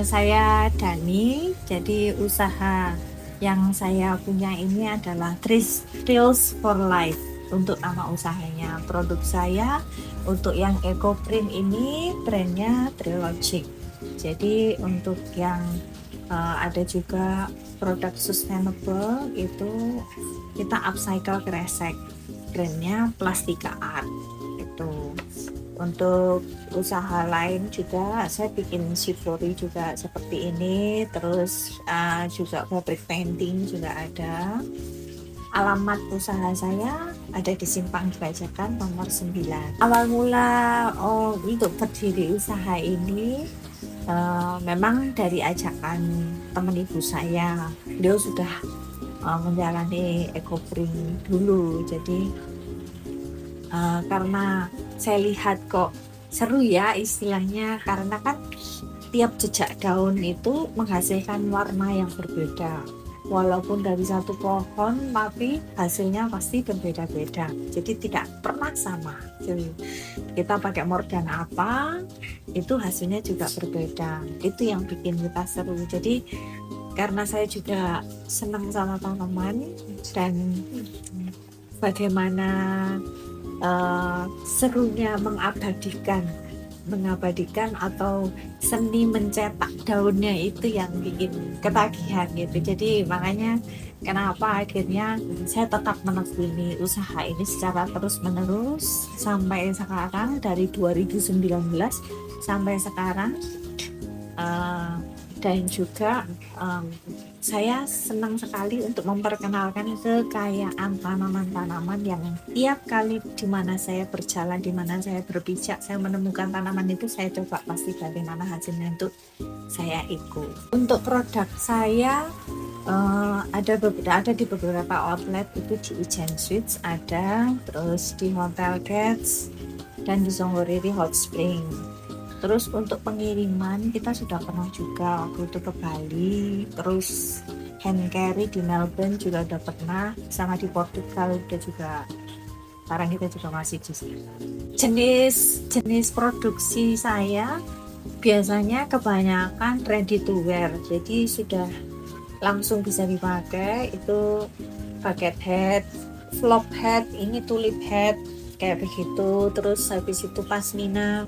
Saya Dani, jadi usaha yang saya punya ini adalah Thrills for Life untuk nama usahanya. Produk saya untuk yang eco print ini brandnya Trilogic. Jadi untuk yang ada juga produk sustainable itu kita upcycle kresek, brandnya Plastika Art itu. Untuk usaha lain juga saya bikin shibori juga seperti ini, terus juga fabric painting juga ada. Alamat usaha saya ada di Simpang Bajakan nomor 9. Awal mula untuk berdiri usaha ini memang dari ajakan teman ibu saya. Beliau sudah menjalani eco-print dulu, jadi karena saya lihat kok seru ya istilahnya, karena kan tiap jejak daun itu menghasilkan warna yang berbeda, walaupun dari satu pohon tapi hasilnya pasti berbeda-beda, jadi tidak pernah sama. Jadi kita pakai mordan apa itu hasilnya juga berbeda, itu yang bikin kita seru. Jadi karena saya juga senang sama tanaman dan bagaimana serunya mengabadikan atau seni mencetak daunnya itu yang bikin ketagihan gitu. Jadi makanya kenapa akhirnya saya tetap menekuni usaha ini secara terus menerus sampai sekarang, dari 2019 sampai sekarang. Dan juga saya senang sekali untuk memperkenalkan kekayaan tanaman-tanaman yang tiap kali di mana saya berjalan, di mana saya berpijak, saya menemukan tanaman itu, saya coba pasti bagaimana hasilnya untuk saya ikut. Untuk produk saya ada di beberapa outlet, itu di Ijen Suites ada, terus di Hotel Cats dan di Songgoriri Hot Spring. Terus untuk pengiriman kita sudah pernah juga waktu itu ke Bali, terus hand carry di Melbourne juga udah pernah, sama di Portugal udah juga. Sekarang kita juga masih di sini. Jenis produksi saya biasanya kebanyakan ready to wear, jadi sudah langsung bisa dipakai. Itu bucket hat, flop hat, ini tulip hat kayak begitu. Terus habis itu pasmina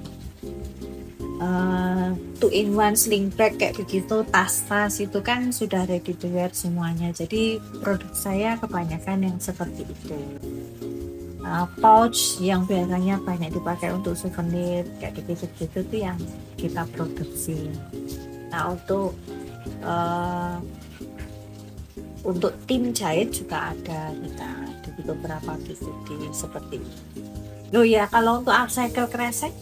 2-in-1 sling bag kayak begitu, tas-tas itu kan sudah ready to wear semuanya. Jadi produk saya kebanyakan yang seperti itu. Pouch yang biasanya banyak dipakai untuk souvenir kayak begitu tuh yang kita produksi. Nah untuk tim jahit juga ada kita di beberapa titik seperti itu. Oh ya, kalau untuk upcycle kresek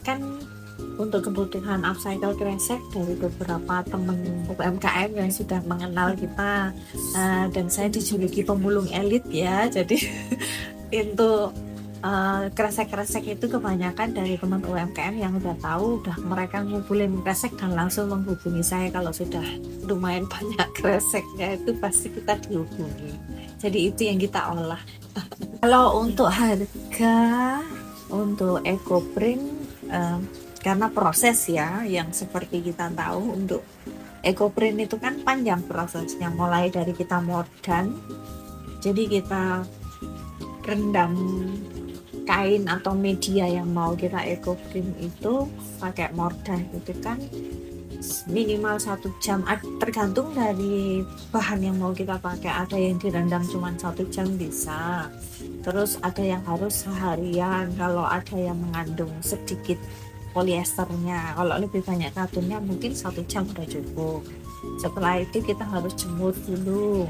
kan untuk kebutuhan upcycle kresek dari beberapa teman UMKM yang sudah mengenal kita, dan saya dijuluki pemulung elit ya. Jadi untuk kresek-kresek itu kebanyakan dari teman UMKM yang udah tahu, udah mereka ngumpulin kresek dan langsung menghubungi saya. Kalau sudah lumayan banyak kreseknya itu pasti kita dihubungi, jadi itu yang kita olah. Kalau untuk harga untuk eco print, karena proses ya yang seperti kita tahu, untuk eco print itu kan panjang prosesnya, mulai dari kita mordan, jadi kita rendam kain atau media yang mau kita eco print itu pakai mordan, itu kan minimal 1 jam, tergantung dari bahan yang mau kita pakai. Ada yang direndam cuma 1 jam bisa, terus ada yang harus seharian, kalau ada yang mengandung sedikit poliesternya. Kalau lebih banyak katunnya mungkin 1 jam udah cukup. Setelah itu kita harus jemur dulu.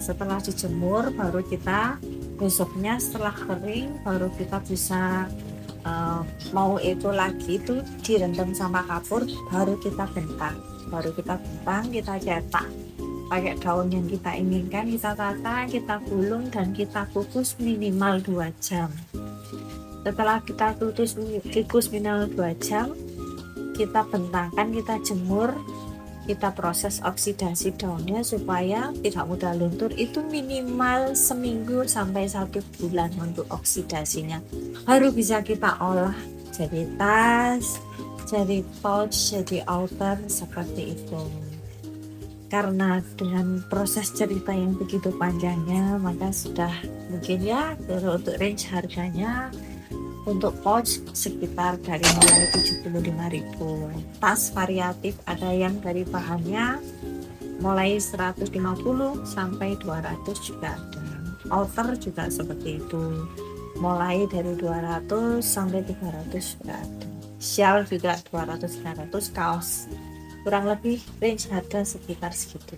Setelah dijemur baru kita besoknya setelah kering baru kita bisa mau itu lagi itu direndam sama kapur, baru kita bentang, kita cetak pakai daun yang kita inginkan, kita tata, kita gulung, dan kita kukus minimal 2 jam. Setelah kita kukus minimal 2 jam, kita bentangkan, kita jemur, kita proses oksidasi daunnya supaya tidak mudah luntur. Itu minimal seminggu sampai 1 bulan untuk oksidasinya, baru bisa kita olah jadi tas, jadi pouch, jadi outer seperti itu. Karena dengan proses cerita yang begitu panjangnya, maka sudah mungkin ya kalau untuk range harganya untuk pouch sekitar dari mulai 75.000. Tas variatif ada yang dari bahannya mulai 150 sampai 200 juga ada. Outer juga seperti itu. Mulai dari 200 sampai 300 juga ada. Shawl juga 200-300, kaos kurang lebih range harga sekitar segitu.